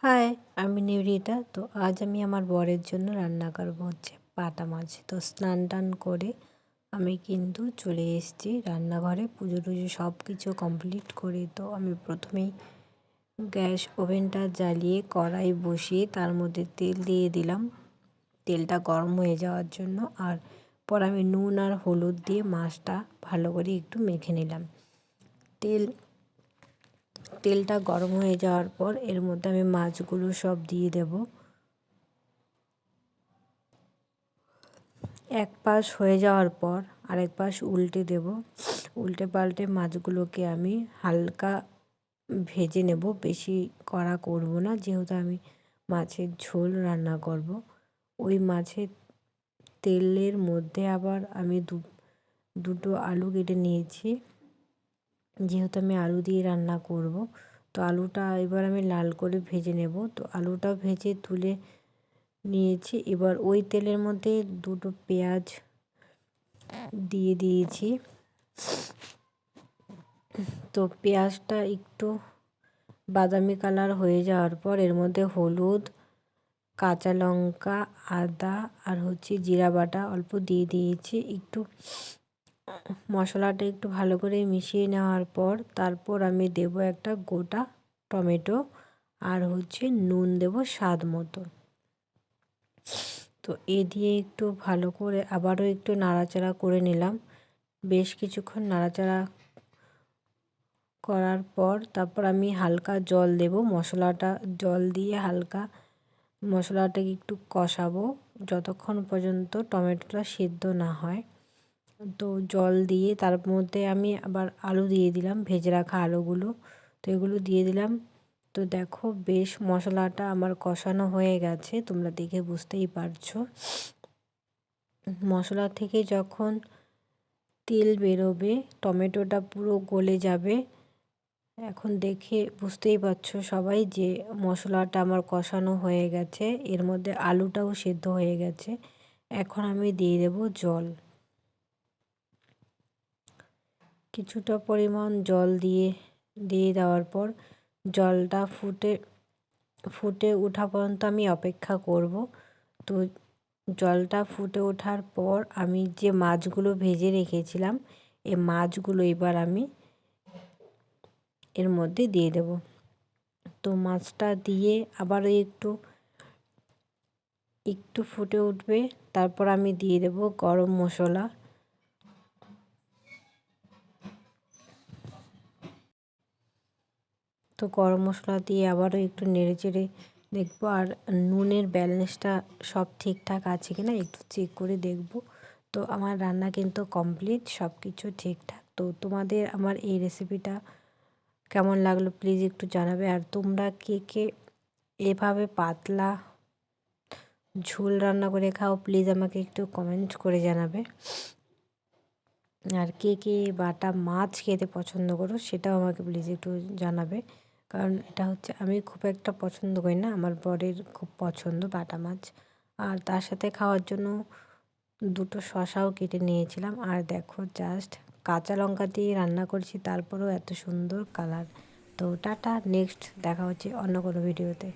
High, আমি নিবেদিতা। তো আজ আমি আমার বরের জন্য রান্না করব হচ্ছে পাটা মাছ। তো স্নান টান করে আমি কিন্তু চলে এসেছি রান্নাঘরে, পুজো টুজো সব কিছু কমপ্লিট করে। তো আমি প্রথমেই গ্যাস ওভেনটা জ্বালিয়ে কড়াই বসিয়ে তার মধ্যে তেল দিয়ে দিলাম, তেলটা গরম হয়ে যাওয়ার জন্য। আর পর আমি নুন আর হলুদ দিয়ে মাছটা ভালো করে একটু মেখে নিলাম। তেলটা গরম হয়ে যাওয়ার পর এর মধ্যে আমি মাছগুলো সব দিয়ে দেব। এক পাশ হয়ে যাওয়ার পর আরেক পাশ উল্টে দেব। উল্টে পাল্টে মাছগুলোকে আমি হালকা ভেজে নেব, বেশি কড়া করব না, যেহেতু আমি মাছের ঝোল রান্না করব। ওই মাছের তেলের মধ্যে আবার আমি দুটো আলু কেটে নিয়েছি, যেহেতু আমি আলু দিয়ে রান্না করব। তো আলুটা এবার আমি লাল করে ভেজে নেব। তো আলুটা ভেজে তুলে নিয়েছি। এবার ওই তেলের মধ্যে দুটো পেঁয়াজ দিয়ে দিয়েছি। তো পেঁয়াজটা একটু বাদামি কালার হয়ে যাওয়ার পর এর মধ্যে হলুদ, কাঁচা লঙ্কা, আদা আর হচ্ছে জিরা বাটা অল্প দিয়ে দিয়েছি। একটু মশলাটা একটু ভালো করে মিশিয়ে নেওয়ার পর তারপর আমি দেব একটা গোটা টমেটো আর হচ্ছে নুন দেব স্বাদ মতো। তো এ দিয়ে একটু ভালো করে আবারও একটু নাড়াচাড়া করে নিলাম। বেশ কিছুক্ষণ নাড়াচাড়া করার পর তারপর আমি হালকা জল দেব। জল দিয়ে হালকা মশলাটাকে একটু কষাবো যতক্ষণ পর্যন্ত টমেটোটা সেদ্ধ না হয়। তো জল দিয়ে তার মধ্যে আমি আবার আলু দিয়ে দিলাম, ভেজে রাখা আলুগুলো। তো এগুলো দিয়ে দিলাম। তো দেখো বেশ মশলাটা আমার কষানো হয়ে গেছে, তোমরা দেখে বুঝতেই পারছো। মশলা থেকে যখন তেল বেরোবে, টমেটোটা পুরো গলে যাবে, এখন দেখে বুঝতেই পারছো সবাই যে মশলাটা আমার কষানো হয়ে গেছে, এর মধ্যে আলুটাও সেদ্ধ হয়ে গেছে। এখন আমি দিয়ে দেব জল, কিছুটা পরিমাণ জল দিয়ে দেওয়ার পর জলটা ফুটে ওঠা পর্যন্ত আমি অপেক্ষা করব। তো জলটা ফুটে ওঠার পর আমি যে মাছগুলো ভেজে রেখেছিলাম, এই মাছগুলো এবার আমি এর মধ্যে দিয়ে দেব। তো মাছটা দিয়ে আবারও একটু ফুটে উঠবে, তারপর আমি দিয়ে দেব গরম মশলা। তো গরম মশলা দিয়ে আবারও একটু নেড়ে চেড়ে দেখবো, আর নুনের ব্যালেন্সটা সব ঠিকঠাক আছে কিনা একটু চেক করে দেখব। তো আমার রান্না কিন্তু কমপ্লিট, সব কিছু ঠিকঠাক। তো তোমাদের আমার এই রেসিপিটা কেমন লাগলো প্লিজ একটু জানাবে। আর তোমরা কে কে এভাবে পাতলা ঝোল রান্না করে খাও প্লিজ আমাকে একটু কমেন্ট করে জানাবে। আর কে কে বাটা মাছ খেতে পছন্দ করো সেটাও আমাকে প্লিজ একটু জানাবে, কারণ এটা হচ্ছে আমি খুব একটা পছন্দ করি না, আমার বরের খুব পছন্দ বাটা মাছ। আর তার সাথে খাওয়ার জন্য দুটো শসাও কেটে নিয়েছিলাম। আর দেখো জাস্ট কাঁচা লঙ্কা দিয়ে রান্না করছি, তারপরেও এত সুন্দর কালার। তো টাটা, নেক্সট দেখা হচ্ছে অন্য কোনো ভিডিওতে।